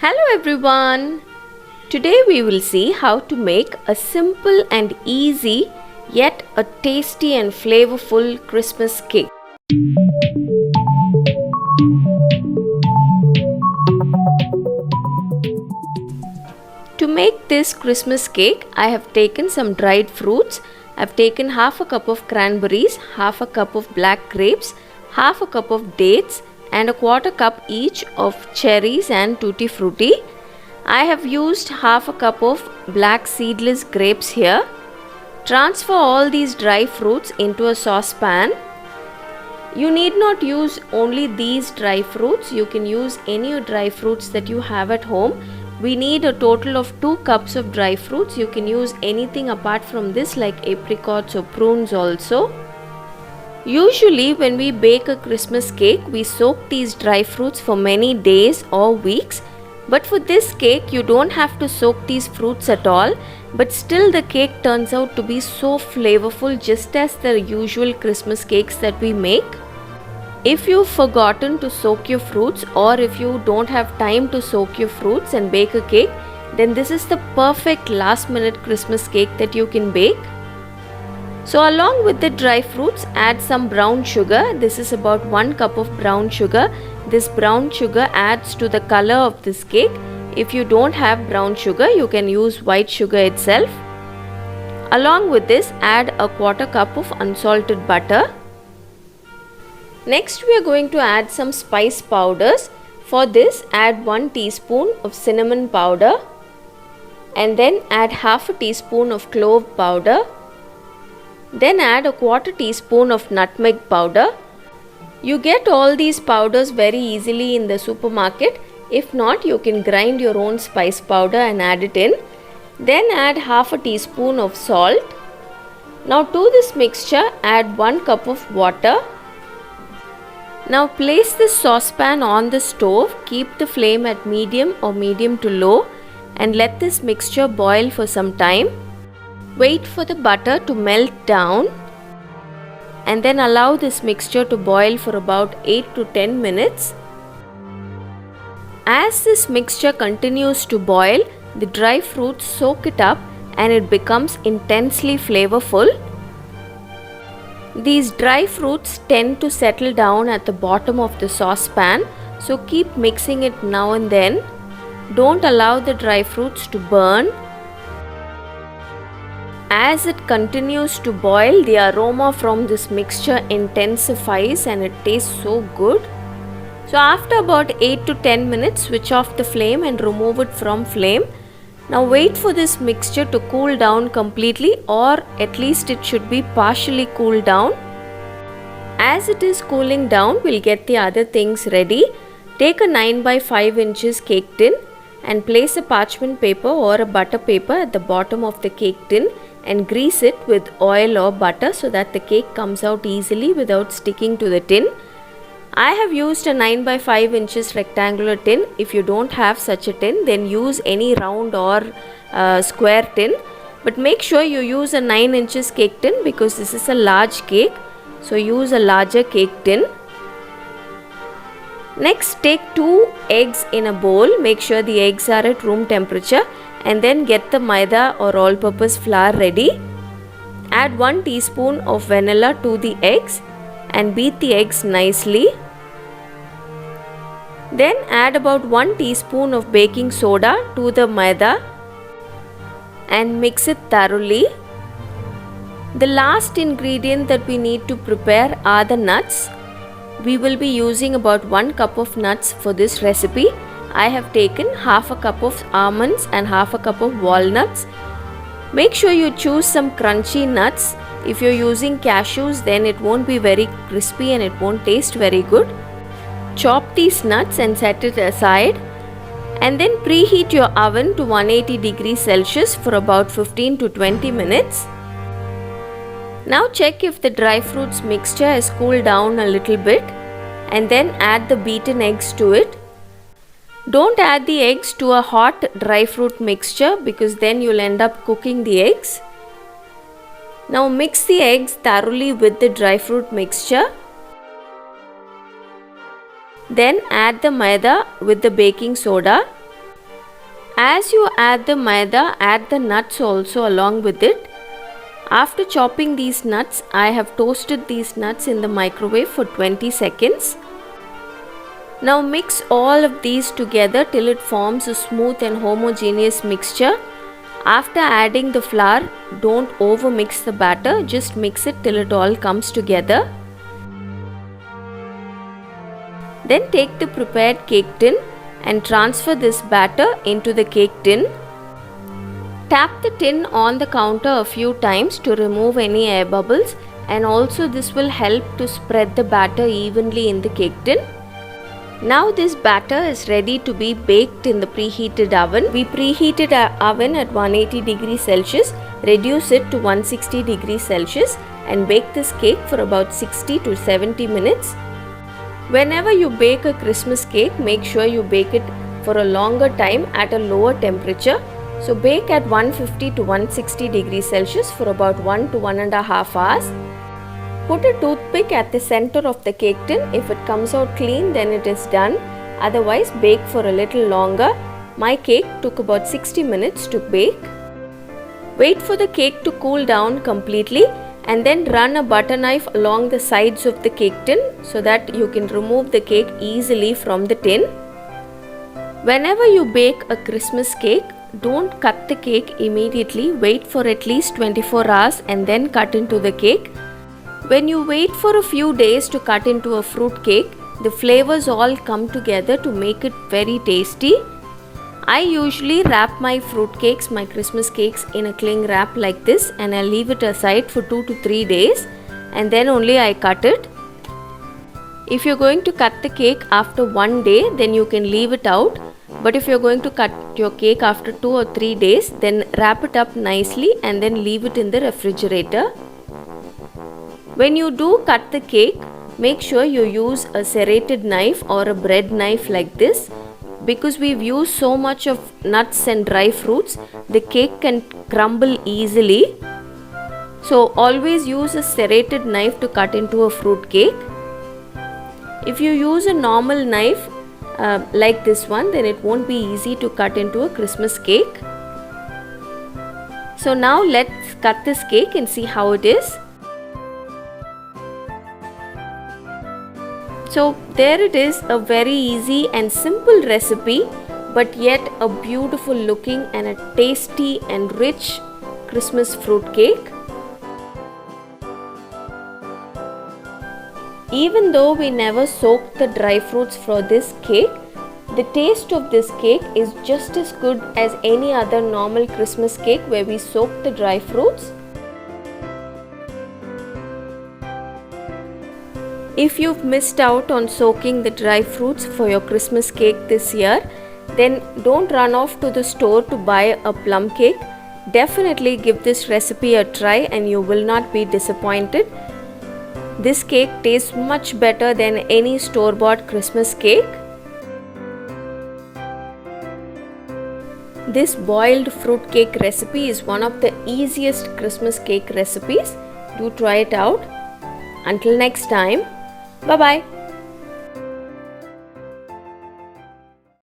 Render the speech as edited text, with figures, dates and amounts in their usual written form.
Hello everyone! Today we will see how to make a simple and easy yet a tasty and flavorful Christmas cake. To make this Christmas cake, I have taken some dried fruits. I have taken half a cup of cranberries, half a cup of black grapes, half a cup of dates, and a quarter cup each of cherries and tutti frutti. I have used half a cup of black seedless grapes here. Transfer all these dry fruits into a saucepan. You need not use only these dry fruits. You can use any dry fruits that you have at home. We need a total of 2 cups of dry fruits. You can use anything apart from this like apricots or prunes also. Usually when we bake a Christmas cake, we soak these dry fruits for many days or weeks. But for this cake, you don't have to soak these fruits at all. But still the cake turns out to be so flavorful, just as the usual Christmas cakes that we make. If you've forgotten to soak your fruits, or if you don't have time to soak your fruits and bake a cake, then this is the perfect last minute Christmas cake that you can bake. So along with the dry fruits, add some brown sugar. This is about 1 cup of brown sugar. This brown sugar adds to the color of this cake. If you don't have brown sugar, you can use white sugar itself. Along with this, add a quarter cup of unsalted butter. Next, we are going to add some spice powders. For this, add 1 teaspoon of cinnamon powder, and then add half a teaspoon of clove powder. Then add a quarter teaspoon of nutmeg powder. You get all these powders very easily in the supermarket. If not, you can grind your own spice powder and add it in. Then add half a teaspoon of salt. Now to this mixture, add 1 cup of water. Now place this saucepan on the stove. Keep the flame at medium or medium to low and let this mixture boil for some time. Wait for the butter to melt down and then allow this mixture to boil for about 8 to 10 minutes. As this mixture continues to boil, the dry fruits soak it up and it becomes intensely flavorful. These dry fruits tend to settle down at the bottom of the saucepan, so keep mixing it now and then. Don't allow the dry fruits to burn. As it continues to boil, the aroma from this mixture intensifies and it tastes so good. So after about 8 to 10 minutes, switch off the flame and remove it from flame. Now wait for this mixture to cool down completely, or at least it should be partially cooled down. As it is cooling down, we'll get the other things ready. Take a 9 by 5 inches cake tin and place a parchment paper or a butter paper at the bottom of the cake tin and grease it with oil or butter so that the cake comes out easily without sticking to the tin. I have used a 9 by 5 inches rectangular tin. If you don't have such a tin, then use any round or square tin. But make sure you use a 9 inches cake tin because this is a large cake. So use a larger cake tin. Next, take 2 eggs in a bowl. Make sure the eggs are at room temperature. And then get the maida or all-purpose flour ready. Add 1 teaspoon of vanilla to the eggs and beat the eggs nicely. Then add about 1 teaspoon of baking soda to the maida and mix it thoroughly. The last ingredient that we need to prepare are the nuts. We will be using about 1 cup of nuts for this recipe. I have taken half a cup of almonds and half a cup of walnuts. Make sure you choose some crunchy nuts. If you're using cashews, then it won't be very crispy and it won't taste very good. Chop these nuts and set it aside. And then preheat your oven to 180 degrees Celsius for about 15 to 20 minutes. Now check if the dry fruits mixture has cooled down a little bit and then add the beaten eggs to it. Don't add the eggs to a hot dry fruit mixture because then you'll end up cooking the eggs. Now mix the eggs thoroughly with the dry fruit mixture. Then add the maida with the baking soda. As you add the maida, add the nuts also along with it. After chopping these nuts, I have toasted these nuts in the microwave for 20 seconds. Now mix all of these together till it forms a smooth and homogeneous mixture. After adding the flour, don't over mix the batter, just mix it till it all comes together. Then take the prepared cake tin and transfer this batter into the cake tin. Tap the tin on the counter a few times to remove any air bubbles, and also this will help to spread the batter evenly in the cake tin. Now this batter is ready to be baked in the preheated oven. We preheated our oven at 180 degrees Celsius, reduce it to 160 degrees Celsius and bake this cake for about 60 to 70 minutes. Whenever you bake a Christmas cake, make sure you bake it for a longer time at a lower temperature. So bake at 150 to 160 degrees Celsius for about 1 to 1.5 hours. Put a toothpick at the center of the cake tin. If it comes out clean, then it is done. Otherwise, bake for a little longer. My cake took about 60 minutes to bake. Wait for the cake to cool down completely and then run a butter knife along the sides of the cake tin so that you can remove the cake easily from the tin. Whenever you bake a Christmas cake, don't cut the cake immediately. Wait for at least 24 hours and then cut into the cake. When you wait for a few days to cut into a fruit cake, the flavors all come together to make it very tasty. I usually wrap my fruit cakes, my Christmas cakes, in a cling wrap like this, and I leave it aside for 2 to 3 days and then only I cut it. If you're going to cut the cake after 1 day, then you can leave it out. But if you're going to cut your cake after 2 or 3 days, then wrap it up nicely and then leave it in the refrigerator. When you do cut the cake, make sure you use a serrated knife or a bread knife like this. Because we've used so much of nuts and dry fruits, the cake can crumble easily. So always use a serrated knife to cut into a fruit cake. If you use a normal knife like this one, then it won't be easy to cut into a Christmas cake. So now let's cut this cake and see how it is. So there it is, a very easy and simple recipe, but yet a beautiful looking and a tasty and rich Christmas fruit cake. Even though we never soaked the dry fruits for this cake, the taste of this cake is just as good as any other normal Christmas cake where we soak the dry fruits. If you've missed out on soaking the dry fruits for your Christmas cake this year, then don't run off to the store to buy a plum cake. Definitely give this recipe a try and you will not be disappointed. This cake tastes much better than any store-bought Christmas cake. This boiled fruit cake recipe is one of the easiest Christmas cake recipes. Do try it out. Until next time, bye-bye.